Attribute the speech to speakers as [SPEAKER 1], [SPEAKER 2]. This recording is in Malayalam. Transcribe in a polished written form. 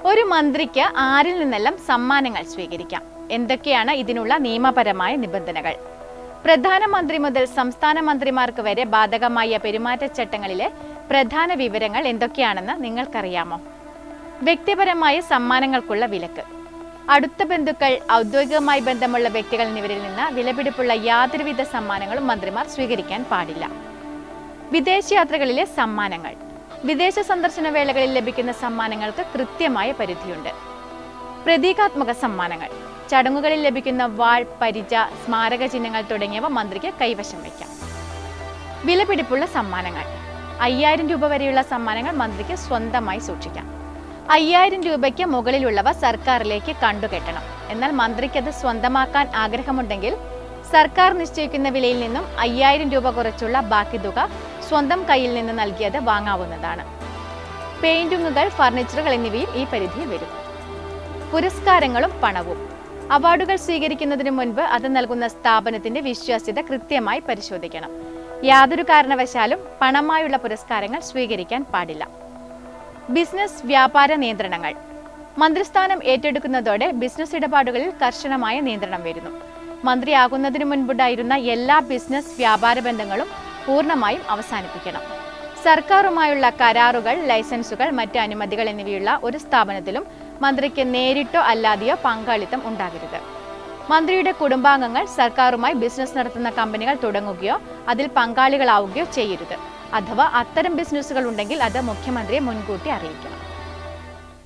[SPEAKER 1] ഒരു മന്ത്രിക്ക് ആരിൽ നിന്നെല്ലാം സമ്മാനങ്ങൾ സ്വീകരിക്കാം? എന്തൊക്കെയാണ് ഇതിനുള്ള നിയമപരമായ നിബന്ധനകൾ? പ്രധാനമന്ത്രി മുതൽ സംസ്ഥാന മന്ത്രിമാർക്ക് വരെ ബാധകമായ പെരുമാറ്റച്ചട്ടങ്ങളിലെ പ്രധാന വിവരങ്ങൾ എന്തൊക്കെയാണെന്ന് നിങ്ങൾക്കറിയാമോ? വ്യക്തിപരമായ സമ്മാനങ്ങൾക്കുള്ള വിലക്ക്. അടുത്ത ബന്ധുക്കൾ, ഔദ്യോഗികമായി ബന്ധമുള്ള വ്യക്തികൾ എന്നിവരിൽ നിന്ന് വിലപിടിപ്പുള്ള യാതൊരുവിധ സമ്മാനങ്ങളും മന്ത്രിമാർ സ്വീകരിക്കാൻ പാടില്ല. വിദേശയാത്രകളിലെ സമ്മാനങ്ങൾ. വിദേശ സന്ദർശന വേളകളിൽ ലഭിക്കുന്ന സമ്മാനങ്ങൾക്ക് കൃത്യമായ പരിധിയുണ്ട്. പ്രതീകാത്മക സമ്മാനങ്ങൾ. ചടങ്ങുകളിൽ ലഭിക്കുന്ന വാൾ, പരിച, സ്മാരക ചിഹ്നങ്ങൾ തുടങ്ങിയവ മന്ത്രിക്ക് കൈവശം വയ്ക്കാം. വിലപിടിപ്പുള്ള സമ്മാനങ്ങൾ. 5000 രൂപ വരെയുള്ള സമ്മാനങ്ങൾ മന്ത്രിക്ക് സ്വന്തമായി സൂക്ഷിക്കാം. 5000 രൂപയ്ക്ക് മുകളിലുള്ളവ സർക്കാരിലേക്ക് കണ്ടുകെട്ടണം. എന്നാൽ മന്ത്രിക്ക് അത് സ്വന്തമാക്കാൻ ആഗ്രഹമുണ്ടെങ്കിൽ സർക്കാർ നിശ്ചയിക്കുന്ന വിലയിൽ നിന്നും 5000 രൂപ കുറച്ചുള്ള ബാക്കി തുക സ്വന്തം കയ്യിൽ നിന്ന് നൽകിയത് വാങ്ങാവുന്നതാണ്. പെയിന്റിങ്ങുകൾ, ഫർണിച്ചറുകൾ എന്നിവയും ഈ പരിധിയിൽ വരും. പുരസ്കാരങ്ങളും പണവും. അവാർഡുകൾ സ്വീകരിക്കുന്നതിന് മുൻപ് അത് നൽകുന്ന സ്ഥാപനത്തിന്റെ വിശ്വാസ്യത കൃത്യമായി പരിശോധിക്കണം. യാതൊരു കാരണവശാലും പണമായുള്ള പുരസ്കാരങ്ങൾ സ്വീകരിക്കാൻ പാടില്ല. ബിസിനസ്, വ്യാപാര നിയന്ത്രണങ്ങൾ. മന്ത്രിസ്ഥാനം ഏറ്റെടുക്കുന്നതോടെ ബിസിനസ് ഇടപാടുകളിൽ കർശനമായ നിയന്ത്രണം വരുന്നു. മന്ത്രിയാകുന്നതിനു മുൻപുണ്ടായിരുന്ന എല്ലാ ബിസിനസ്, വ്യാപാര ബന്ധങ്ങളും പൂർണ്ണമായും അവസാനിപ്പിക്കണം. സർക്കാരുമായുള്ള കരാറുകൾ, ലൈസൻസുകൾ, മറ്റ് അനുമതികൾ എന്നിവയുള്ള ഒരു സ്ഥാപനത്തിലും മന്ത്രിക്ക് നേരിട്ടോ അല്ലാതെയോ പങ്കാളിത്തം ഉണ്ടാകരുത്. മന്ത്രിയുടെ കുടുംബാംഗങ്ങൾ സർക്കാരുമായി ബിസിനസ് നടത്തുന്ന കമ്പനികൾ തുടങ്ങുകയോ അതിൽ പങ്കാളികളാവുകയോ ചെയ്യരുത്. അഥവാ അത്തരം ബിസിനസ്സുകൾ ഉണ്ടെങ്കിൽ അത് മുഖ്യമന്ത്രിയെ മുൻകൂട്ടി അറിയിക്കണം.